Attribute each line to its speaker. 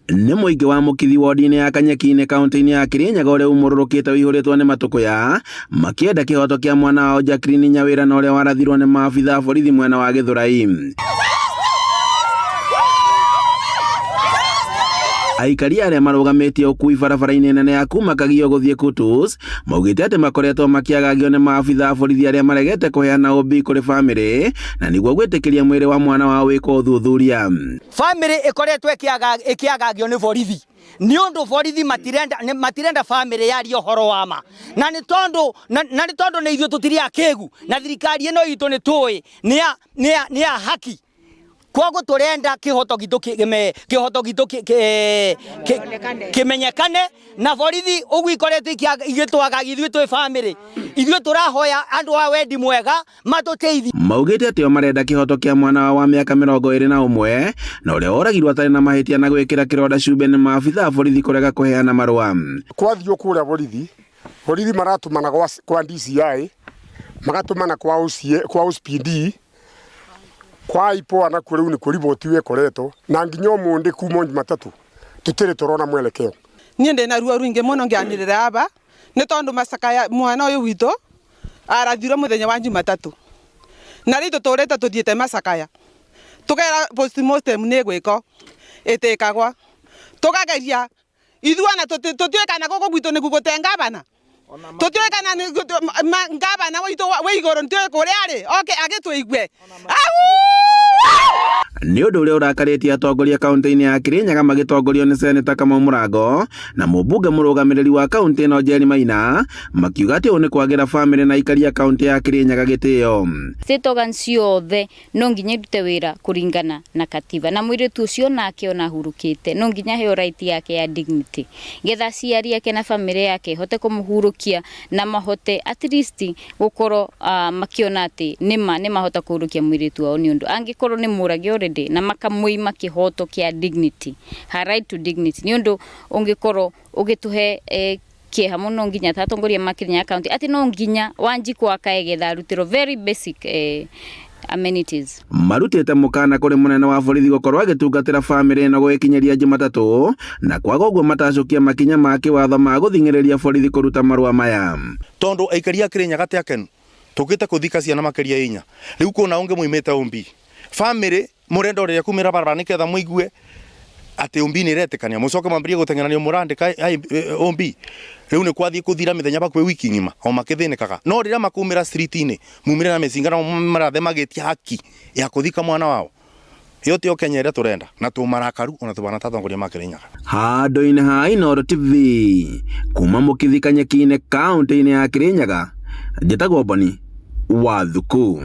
Speaker 1: Nĩ mũingĩ wa mũkithi wodi-inĩ ya Kanyeki-inĩ kaunti-inĩ ya Kirinyaga ũrĩa umũrũrũkĩte wĩihũrĩtwo nĩ matũkũya makĩenda kĩhoto kĩa mwana wao Jacqueline Nyawĩra na ũrĩa warathirwo nĩ maabitha a borithi mwena wa Gĩthũrai. Aikari arĩa marũgamĩtie ũkui barabara-inĩ nene ya kuma Kagio gũthiĩ Kutus maugĩte atĩ makoretwo makĩagagio nĩ maabitha a borithi arĩa maregete kũheana OB kũrĩ bamĩrĩ na nĩguo gwĩtĩkĩria mwĩrĩ wa mwana wao wĩkwo ũthuthuria.
Speaker 2: Bamĩrĩ ĩkoretwo ĩkĩagagio nĩ borithi nĩ ũndũ borithi matirenda bamĩrĩ yarie ũhoro wa ma, na nĩ tondũ nĩ ithuĩ tũtirĩ akĩgu na thirikari ĩno itũ nĩ tũĩ nĩ ya haki. Koguo turenda kihoto gitu kimenyekane na borithi ugu ikorete igitwaga ithuĩ twĩ bamĩrĩ ithuĩ turahoya andu a wendi mwega matuteithie.
Speaker 1: Maugĩte atĩ o marenda kihoto kĩa mwana wao wa mĩaka 21 na ũrĩa oragirwo atarĩ na mahĩtia na gwĩkĩra kĩronda cumbe nĩ maabitha a borithi kũrega kũheana marũa.
Speaker 3: Kwathio kũrĩa borithi maratumana kwa DCI magatumana kwa OCPD kwa ipo na kuri uni kuri botiwe koreto na nginyo munde kuma Jumatatu tutire torona mwelekeo.
Speaker 4: Niĩ ndĩna ruo ruingi muno ngĩanĩrĩra aba nĩ tondũ macakaya mwana ũyũ witũ arathirwo mũthenya wa Jumatatu na rĩu tũtũrĩte tũthiĩte macakaya tũgera postmortem nĩ gwĩko ĩtĩkagwa tũkageria ithuana tũtuĩkana gũkũ gwitũ nĩ gũgũtengabana tũtuĩkana ngabana wĩ igũrũ nĩtũĩ kũrĩa arĩ oke agĩtũigue.
Speaker 1: Nĩ ũndũ ũrĩa ũrakarĩtie atongoria kaunti-inĩ ya Kirinyaga magĩtongorio nĩ Seneta Kamau Mũrango na mũmbunge mũrũgamĩrĩri wa kaunti ĩno Njeri Maina makiuga atĩ ũũ nĩ kwagĩra bamĩrĩ na aikari a kaunti ya Kirinyaga gĩtĩo.
Speaker 5: State organs ciothe no nginya irute wĩra kũringana na katiba na mũirĩtu ũcio nake ona hurũkĩte no nginya heo right yake ya dignity getha aciari ake na bamĩrĩ yake hote kũmũhurũkia na mahote at least gũkorwo makiona atĩ nĩ mahota kũhurũkia mũirĩtu wao nĩ ũndũ angĩkorwo nĩ mũragi already na makamũima kĩhoto kĩa dignity her right to dignity nĩ ũndũ ũngĩkorwo ũgĩtũhe kĩeha mũno nginya tatongoria makinya county atĩ no nginya Wanjiku akaegetha arutĩrwo very basic amenities.
Speaker 1: Marutĩte mũkana kũrĩ mũnene wa borithi gũkorwo agĩtungatĩra bamĩrĩ ĩno gwĩkinyeria Jumatatũ na kwaga ũguo matacokia makinya ma kĩwatho ma gũthing'ĩrĩria borithi kũruta marũa maya.
Speaker 6: Tondũ aikari a Kirinyaga te akenu tũkĩte kũthika ciana makĩria inya rĩu kuna ũngĩ mũimĩte OB bamĩrĩ mũrenda ũrĩa kumĩra barabara nĩgetha mũigue atĩ OB nĩ iretĩkania mũcoke mwambĩrĩrie gũteng'eranio mũrandĩka OB rĩu nĩ kwathiĩ kũthira mĩthenya bakuhĩ wiki ng'ima o makĩthĩnĩkaga no rĩrĩa makumĩra street-inĩ mumĩre na mĩcinga na marathe magĩtia haki ya kũthika mwana wao yote Kenya ĩrĩa tũrenda na tũmarakaru ona tũbana tatongoria ma Kirinyaga.
Speaker 1: Handũ-inĩ ha Inooro TV kuma mũkithi Kanyeki-inĩ kaunti-inĩ ya Kirinyaga njĩtagwo Boni Wathuku.